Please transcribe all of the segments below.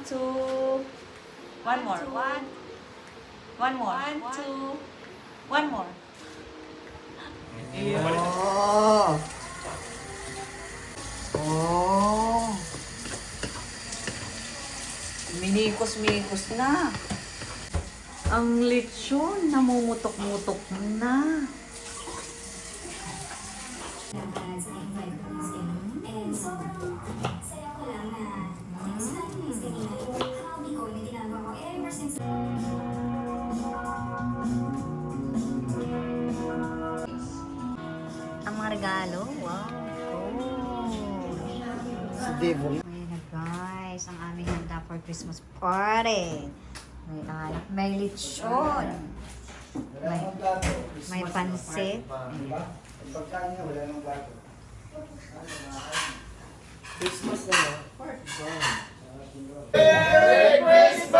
two. One more. One more. One, two. One more. Oh. Oh. Minikos-mikos na. Ang lechon, namumutok-mutok na. Ang mga regalo, wow. Si Devo. Ayan na guys, ang aming handa for Christmas party. May lechon. May pansit. Pagkain niya, wala nang plato. Christmas na no? Merry Christmas!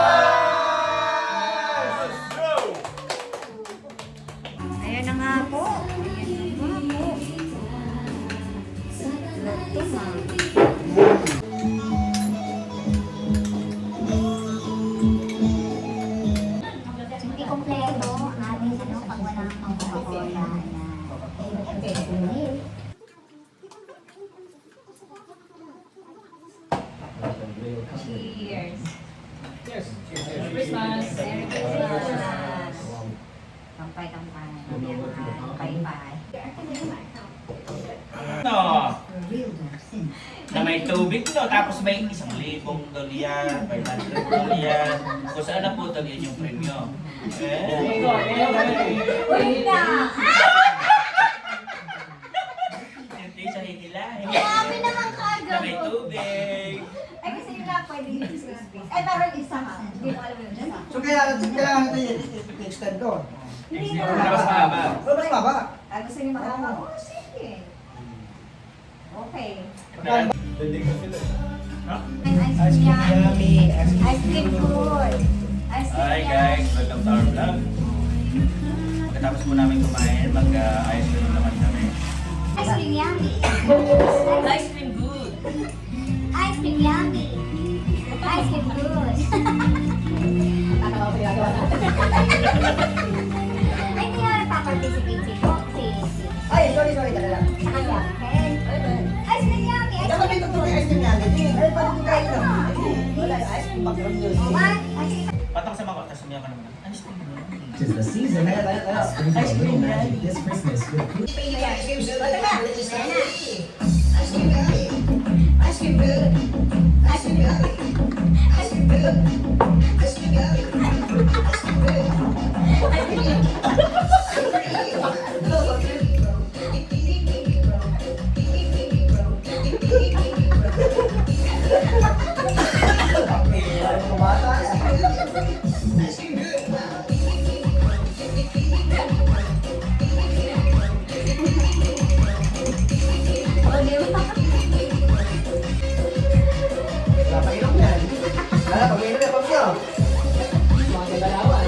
Ayan na nga po. Ayan na nga po. Luto na. Hindi kompleto ang ating pag walang pang Coca-Cola. Ayan. Cheers. Yes. Merry Christmas. Merry Christmas. Kampay-kampay. Kampay-kampay. No. Na may tubig no, tapos may 1,000 dolyan, 500 dolyan. Kung saan na po yan yung premyo. Hindi sa hinila. Grabe naman kaagad. Na may tubig. Ay, kasi yun lang pwede yung space. Ay, parang isa nga. Hindi mo alam yun. Isa. So kailangan natin i-extend doon. Hindi Mas na. mahaba. Mas baba. Ah, gusto niyo makalaman? Oh, sige. Okay. Ice cream yummy. Ice cream good. Ice cream Hi guys, welcome to our vlog. Pagkatapos po namin kumain, mag-ice cream naman kami. Ice cream yummy. Ice cream good. Ice cream yummy. Ice cream good. Ay, hindi na nagpa-participate si Foxy. Ay, sorry, talaga. Okay. Ice cream yummy. Ice Dapat cream may tuturo ice cream yan. Ay, paano kung kain na? Wala, ice cream background yun. One. Ice cream. Patang sa mga tapos sumiyak ka naman. Ice cream. Tis the season of sprinkle a little magic this Christmas with Napainom yan. Wala, pag-inom yan, Pops, yun. Mga kagalawan.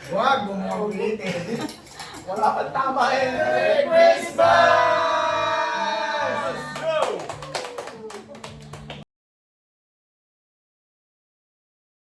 Wag mo mga ulitin. Wala pang tama eh.